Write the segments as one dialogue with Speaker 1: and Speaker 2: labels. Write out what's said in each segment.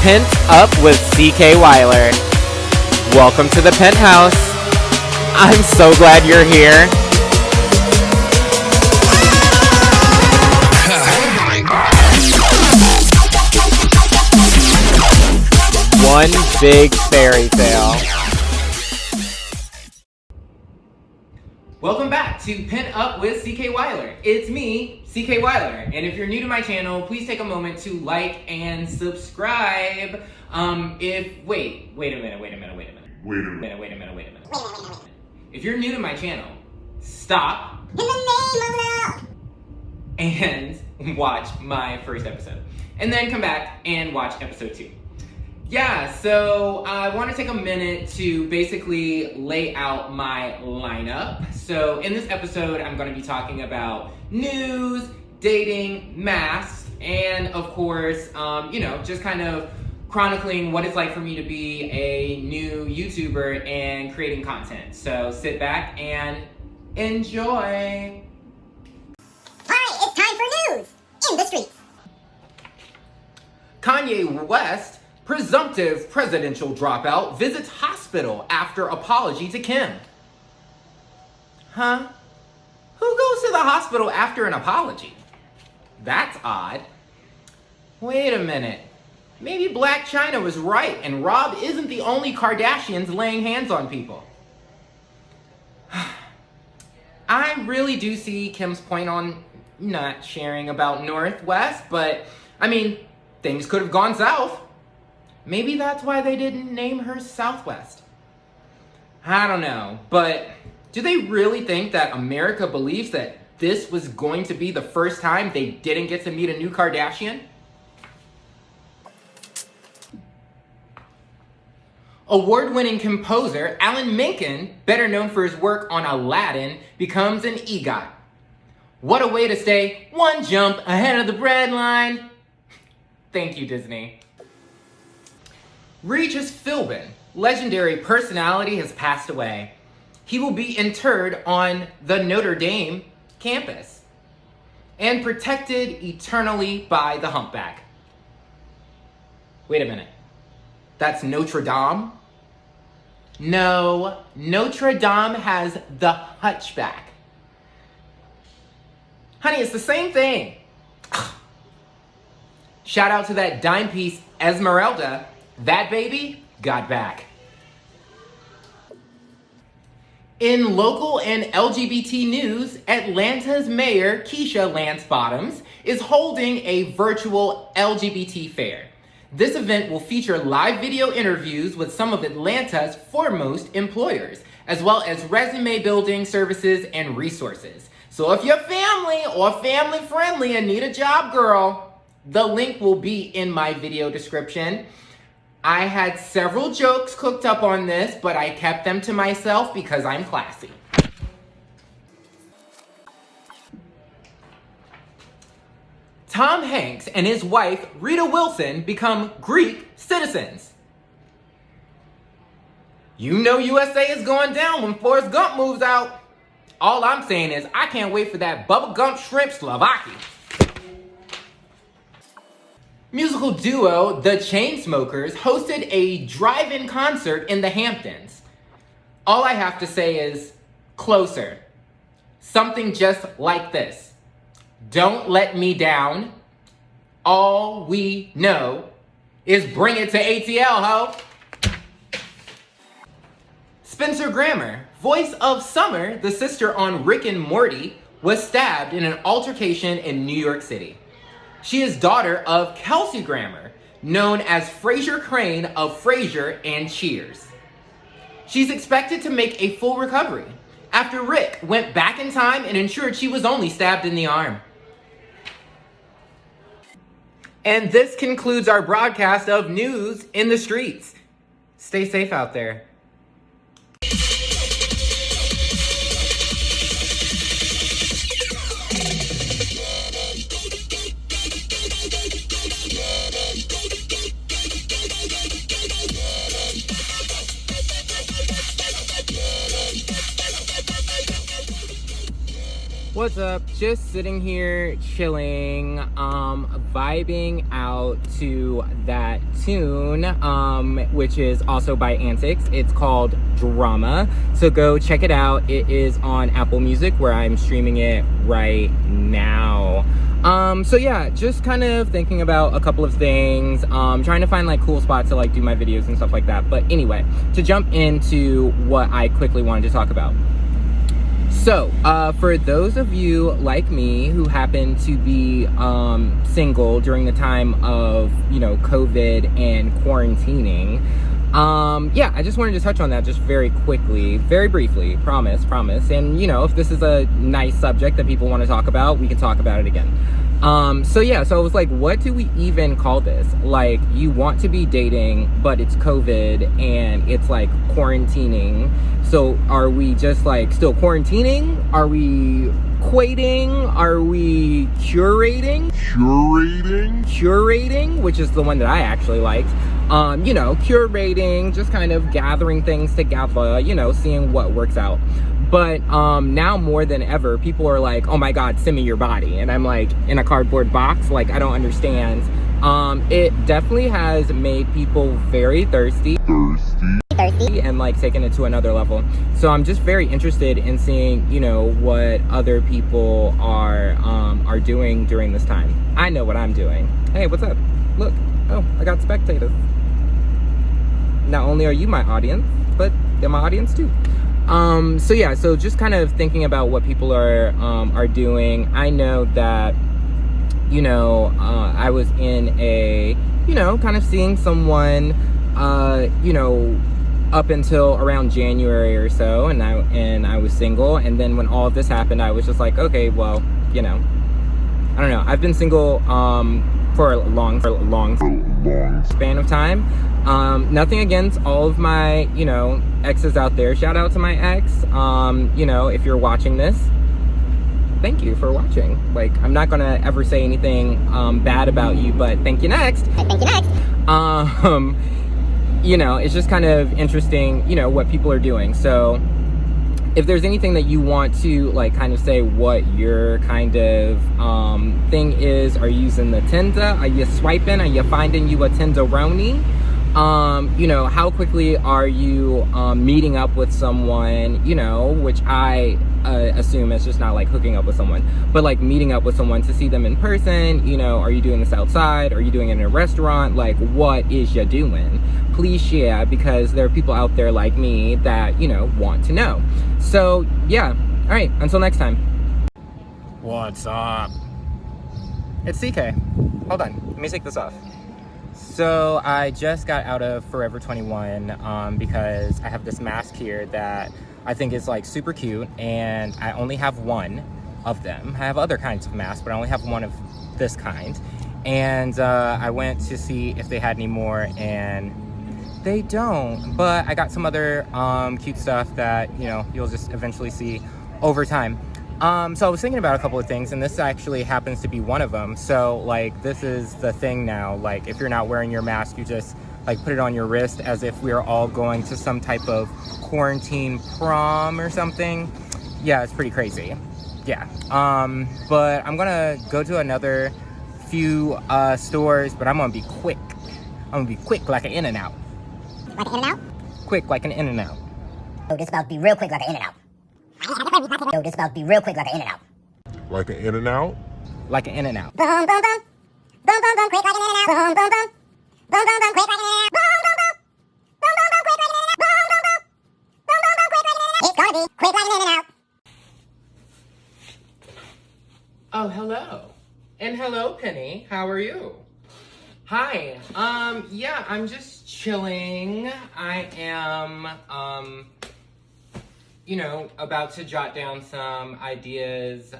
Speaker 1: Pent-UP with CK Wyler. Welcome to the penthouse. I'm so glad you're here. One big fairy tale.
Speaker 2: Welcome back to Pent-UP with CK Wyler. It's me, CK Wyler. And if you're new to my channel, please take a moment to like and subscribe. Wait a minute. If you're new to my channel, stop. In the name of love. And watch my first episode. And then come back and watch episode 2. Yeah, so I want to take a minute to basically lay out my lineup. So in this episode, I'm going to be talking about news, dating, masks, and of course, just kind of chronicling what it's like for me to be a new YouTuber and creating content. So sit back and enjoy.
Speaker 3: Hi, it's time for news in the streets.
Speaker 2: Kanye West, presumptive presidential dropout, visits hospital after apology to Kim. Huh? Who goes to the hospital after an apology? That's odd. Wait a minute. Maybe Black China was right and Rob isn't the only Kardashians laying hands on people. I really do see Kim's point on not sharing about Northwest, but things could have gone south. Maybe that's why they didn't name her Southwest. I don't know, but do they really think that America believes that this was going to be the first time they didn't get to meet a new Kardashian? Award-winning composer Alan Menken, better known for his work on Aladdin, becomes an EGOT. What a way to stay one jump ahead of the breadline. Thank you, Disney. Regis Philbin, legendary personality, has passed away. He will be interred on the Notre Dame campus and protected eternally by the humpback. Wait a minute. That's Notre Dame? No, Notre Dame has the hunchback. Honey, it's the same thing. Shout out to that dime piece, Esmeralda. That baby got back. In local and LGBT news, Atlanta's mayor, Keisha Lance Bottoms, is holding a virtual LGBT fair. This event will feature live video interviews with some of Atlanta's foremost employers, as well as resume building services and resources. So if you're family or family friendly and need a job, girl, the link will be in my video description. I had several jokes cooked up on this, but I kept them to myself because I'm classy. Tom Hanks and his wife, Rita Wilson, become Greek citizens. You know USA is going down when Forrest Gump moves out. All I'm saying is I can't wait for that Bubba Gump shrimp Slovakia. Musical duo The Chainsmokers hosted a drive-in concert in the Hamptons. All I have to say is, closer. Something just like this. Don't let me down. All we know is bring it to ATL, ho. Spencer Grammer, voice of Summer, the sister on Rick and Morty, was stabbed in an altercation in New York City. She is daughter of Kelsey Grammer, known as Frasier Crane of Frasier and Cheers. She's expected to make a full recovery after Rick went back in time and ensured she was only stabbed in the arm. And this concludes our broadcast of News in the Streets. Stay safe out there.
Speaker 1: What's up? Just sitting here chilling, vibing out to that tune, which is also by Antics. It's called Drama. So go check it out. It is on Apple Music where I'm streaming it right now. So yeah, just kind of thinking about a couple of things, trying to find like cool spots to like do my videos and stuff like that. But anyway, to jump into what I quickly wanted to talk about. So, for those of you like me who happen to be single during the time of, COVID and quarantining, yeah, I just wanted to touch on that just very quickly, very briefly, promise. And, if this is a nice subject that people want to talk about, we can talk about it again. So I was like, what do we even call this? Like, you want to be dating, but it's COVID and it's like quarantining. So are we just like still quarantining? Are we quating? Are we curating? Curating, which is the one that I actually liked. Curating, just kind of gathering things together, seeing what works out. But now more than ever, people are like, oh my God, send me your body. And I'm like, in a cardboard box? Like, I don't understand. It definitely has made people very thirsty and like taken it to another level. So I'm just very interested in seeing, what other people are doing during this time. I know what I'm doing. Hey, what's up? Look, oh, I got spectators. Not only are you my audience, but they're my audience too. So just kind of thinking about what people are doing. I know that, I was in a, kind of seeing someone, up until around January or so, and I was single. And then when all of this happened, I was just like, okay, well, I don't know. I've been single, for a long span of time. Nothing against all of my, exes out there. Shout out to my ex. If you're watching this, thank you for watching. Like, I'm not gonna ever say anything bad about you, but thank you next. It's just kind of interesting, what people are doing. So if there's anything that you want to like kind of say what your kind of thing is, are you using the Tinder? Are you swiping? Are you finding you a Tinderoni? How quickly are you meeting up with someone, which I assume is just not like hooking up with someone, but like meeting up with someone to see them in person. Are you doing this outside? Are you doing it in a restaurant? Like, what is you doing? Please share, because there are people out there like me that, want to know. So yeah, all right, until next time. What's up? It's CK. Hold on, let me take this off. So I just got out of Forever 21 because I have this mask here that I think is like super cute, and I only have one of them. I have other kinds of masks, but I only have one of this kind. And I went to see if they had any more, and they don't. But I got some other cute stuff that, you'll just eventually see over time. So I was thinking about a couple of things, and this actually happens to be one of them. So like, this is the thing now. Like, if you're not wearing your mask, you just like put it on your wrist as if we're all going to some type of quarantine prom or something. Yeah, it's pretty crazy. Yeah. But I'm gonna go to another few stores, but I'm gonna be quick. I'm gonna be quick like an In-N-Out.
Speaker 3: Like an In-N-Out?
Speaker 1: Quick like an In-N-Out.
Speaker 3: Oh, this about to be real quick like an In-N-Out. Yo, this about to be real quick like an In-N-Out.
Speaker 4: Like an In-N-Out?
Speaker 1: Like an In-N-Out.
Speaker 3: Boom, boom, boom. Boom, boom, boom, quick like an In-N-Out. Boom, boom, boom. Boom, boom, boom, quick like an In-N-Out. Boom, boom, boom. Boom, boom, boom, quick like an In-N-Out. Boom, boom, boom. Boom, boom, boom, quick like an In-N-Out. It's gonna be quick like an In-N-Out.
Speaker 2: Oh, hello. And hello, Penny. How are you? Hi. Yeah, I'm just chilling. I am, about to jot down some ideas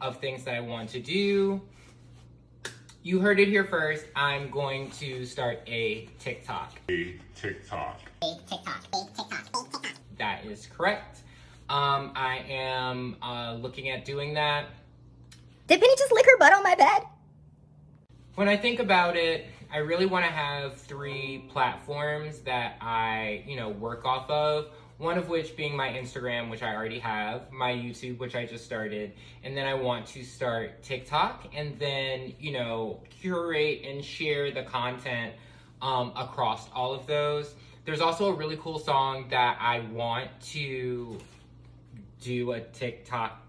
Speaker 2: of things that I want to do. You heard it here first. I'm going to start a TikTok. That is correct. I am looking at doing that.
Speaker 5: Did Penny just lick her butt on my bed?
Speaker 2: When I think about it, I really want to have 3 platforms that I, work off of.
Speaker 1: One of which being my Instagram, which I already have, my YouTube, which I just started, and then I want to start TikTok, and then, you know, curate and share the content across all of those. There's also a really cool song that I want to do a TikTok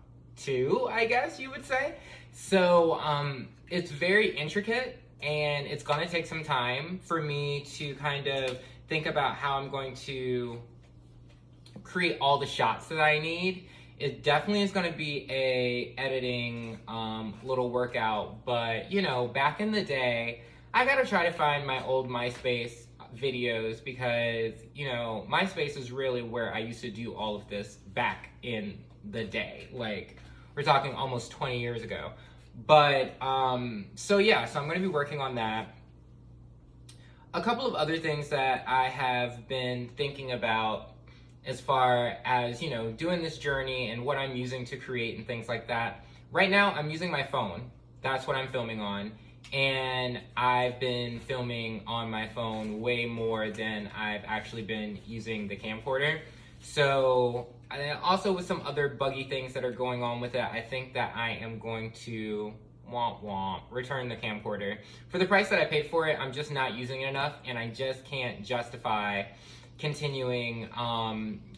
Speaker 1: to, I guess you would say. So it's very intricate, and it's gonna take some time for me to kind of think about how I'm going to create all the shots that I need. It definitely is gonna be a editing little workout, but you know, back in the day, I gotta try to find my old MySpace videos because, you know, MySpace is really where I used to do all of this back in the day. Like, we're talking almost 20 years ago. But, so yeah, so I'm going to be working on that. A couple of other things that I have been thinking about as far as, you know, doing this journey and what I'm using to create and things like that. Right now, I'm using my phone. That's what I'm filming on. And I've been filming on my phone way more than I've actually been using the camcorder. So, also with some other buggy things that are going on with it, I think that I am going to return the camcorder. For the price that I paid for it, I'm just not using it enough, and I just can't justify continuing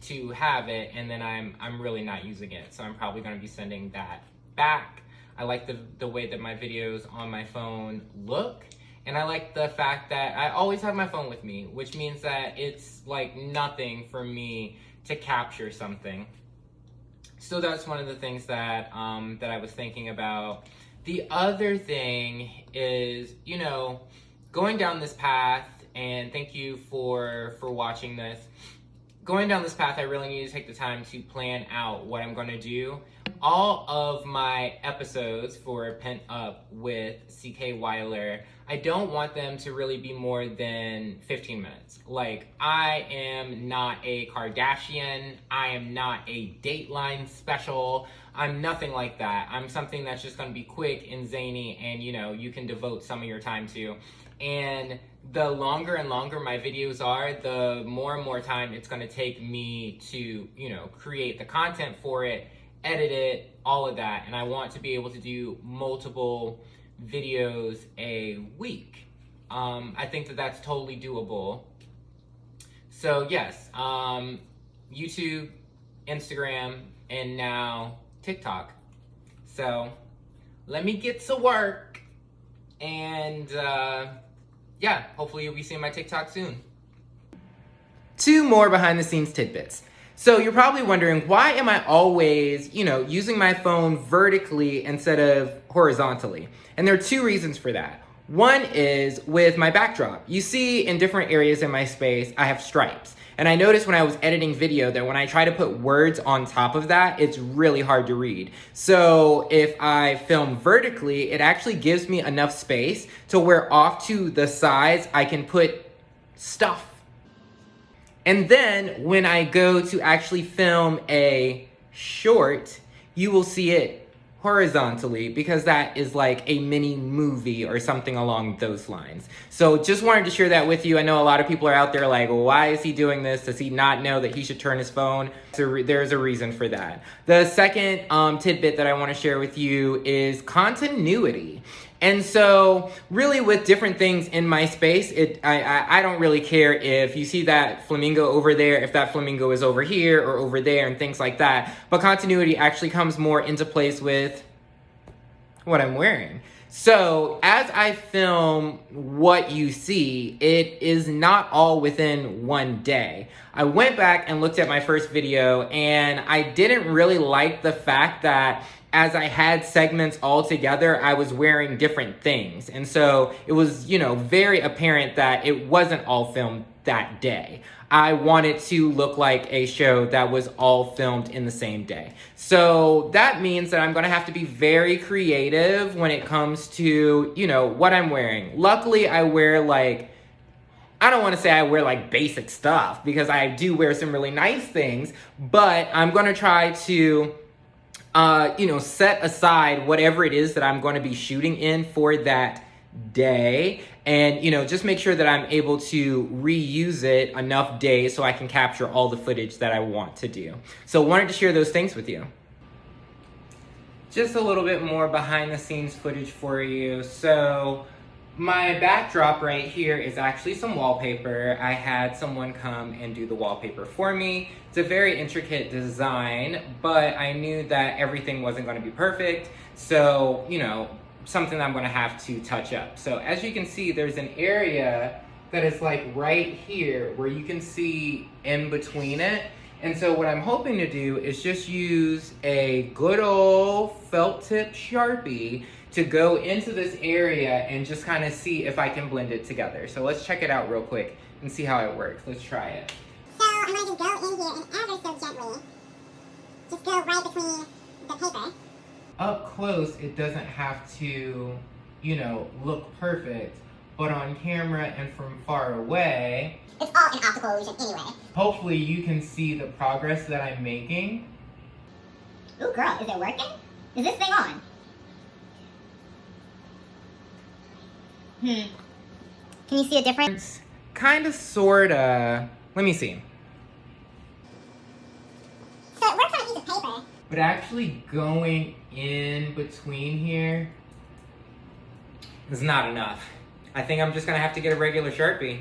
Speaker 1: to have it, and then I'm really not using it. So I'm probably going to be sending that back. I like the way that my videos on my phone look, and I like the fact that I always have my phone with me, which means that it's like nothing for me to capture something. So that's one of the things that that I was thinking about. The other thing is, you know, going down this path, and thank you for watching this. Going down this path, I really need to take the time to plan out what I'm going to do. All of my episodes for Pent-UP with CK Wyler, I don't want them to really be more than 15 minutes. Like, I am not a Kardashian. I am not a Dateline special. I'm nothing like that. I'm something that's just going to be quick and zany, and, you know, you can devote some of your time to. And the longer and longer my videos are, the more and more time it's going to take me to, you know, create the content for it, edit it, all of that. And I want to be able to do multiple videos a week. I think that that's totally doable. So yes, YouTube, Instagram, and now TikTok. So let me get to work, and yeah, hopefully you'll be seeing my TikTok soon. 2 more behind the scenes tidbits. So you're probably wondering, why am I always, you know, using my phone vertically instead of horizontally? And there are 2 reasons for that. One is with my backdrop. You see in different areas in my space, I have stripes. And I noticed when I was editing video that when I try to put words on top of that, it's really hard to read. So if I film vertically, it actually gives me enough space to where off to the sides, I can put stuff. And then when I go to actually film a short, you will see it horizontally because that is like a mini movie or something along those lines. So just wanted to share that with you. I know a lot of people are out there like, well, why is he doing this? Does he not know that he should turn his phone? So there's a reason for that. The second tidbit that I want to share with you is continuity. And so really with different things in my space, I don't really care if you see that flamingo over there, if that flamingo is over here or over there and things like that. But continuity actually comes more into place with what I'm wearing. So as I film what you see, it is not all within one day. I went back and looked at my first video, and I didn't really like the fact that as I had segments all together, I was wearing different things. And so it was, you know, very apparent that it wasn't all filmed that day. I wanted to look like a show that was all filmed in the same day. So that means that I'm gonna have to be very creative when it comes to, you know, what I'm wearing. Luckily, I wear like, I don't want to say I wear like basic stuff because I do wear some really nice things, but I'm gonna try to you know, set aside whatever it is that I'm going to be shooting in for that day and, you know, just make sure that I'm able to reuse it enough days so I can capture all the footage that I want to do. So wanted to share those things with you. Just a little bit more behind the scenes footage for you. So my backdrop right here is actually some wallpaper. I had someone come and do the wallpaper for me. It's a very intricate design, but I knew that everything wasn't going to be perfect. So, you know, something I'm going to have to touch up. So as you can see, there's an area that is like right here where you can see in between it. And so what I'm hoping to do is just use a good old felt tip Sharpie to go into this area and just kind of see if I can blend it together. So let's check it out real quick and see how it works. Let's try it.
Speaker 3: So I'm going to just go in here and ever so gently, just go right between the paper.
Speaker 1: Up close, it doesn't have to, you know, look perfect, but on camera and from far away,
Speaker 3: It's all in optical illusion anyway.
Speaker 1: hopefully you can see the progress that I'm making.
Speaker 3: Ooh, girl, is it working? Is this thing on? Can you see a difference?
Speaker 1: Kinda, sorta. Let me see.
Speaker 3: So it works on a piece of paper.
Speaker 1: But actually going in between here is not enough. I think I'm just gonna have to get a regular Sharpie.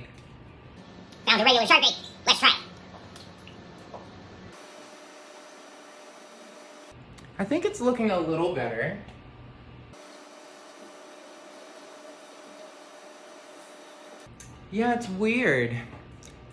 Speaker 3: Found a regular Sharpie. Let's try it.
Speaker 1: I think it's looking a little better. Yeah, it's weird.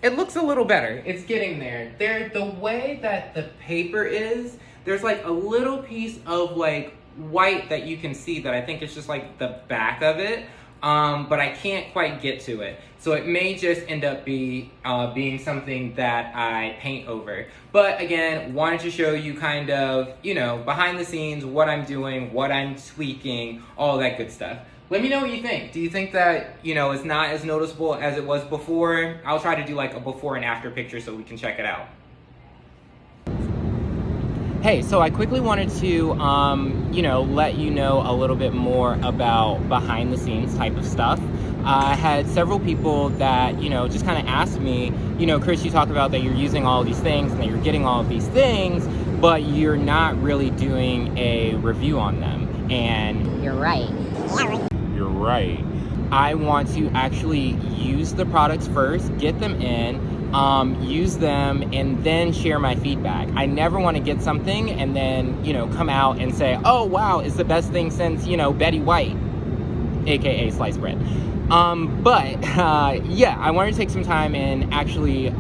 Speaker 1: It looks a little better. It's getting there. The way that the paper is, there's like a little piece of like white that you can see that I think is just like the back of it. But I can't quite get to it. So it may just end up being something that I paint over. But again, wanted to show you kind of, you know, behind the scenes, what I'm doing, what I'm tweaking, all that good stuff. Let me know what you think. Do you think that, you know, it's not as noticeable as it was before? I'll try to do like a before and after picture so we can check it out. Hey, so I quickly wanted to, you know, let you know a little bit more about behind the scenes type of stuff. I had several people that, you know, just kind of asked me, you know, Chris, you talk about that you're using all of these things and that you're getting all of these things, but you're not really doing a review on them. And
Speaker 5: You're right.
Speaker 4: You're right.
Speaker 1: I want to actually use the products first, get them in, use them, and then share my feedback. I never want to get something and then, you know, come out and say, oh, wow, it's the best thing since, you know, Betty White, aka sliced bread. Yeah, I wanted to take some time and actually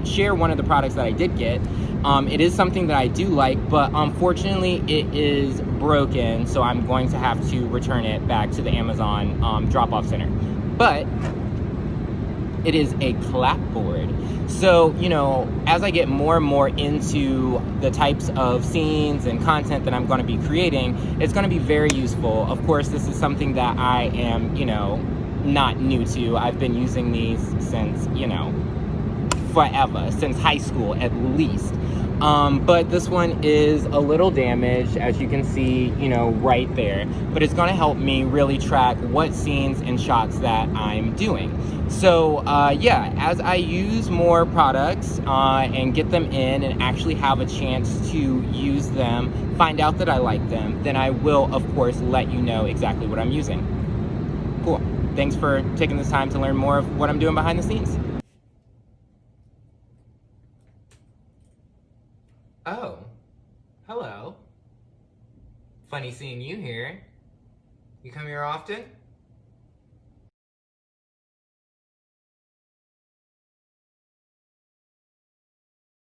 Speaker 1: share one of the products that I did get. It is something that I do like, but unfortunately it is broken, so I'm going to have to return it back to the Amazon drop-off center. But it is a clapboard. So, you know, as I get more and more into the types of scenes and content that I'm going to be creating, it's going to be very useful. Of course, this is something that I am, you know, not new to. I've been using these since, you know, forever, since high school at least. But this one is a little damaged, as you can see, you know, right there. But it's going to help me really track what scenes and shots that I'm doing. So, yeah, as I use more products and get them in and actually have a chance to use them, find out that I like them, then I will, of course, let you know exactly what I'm using. Cool. Thanks for taking this time to learn more of what I'm doing behind the scenes. Oh, hello. Funny seeing you here. You come here often?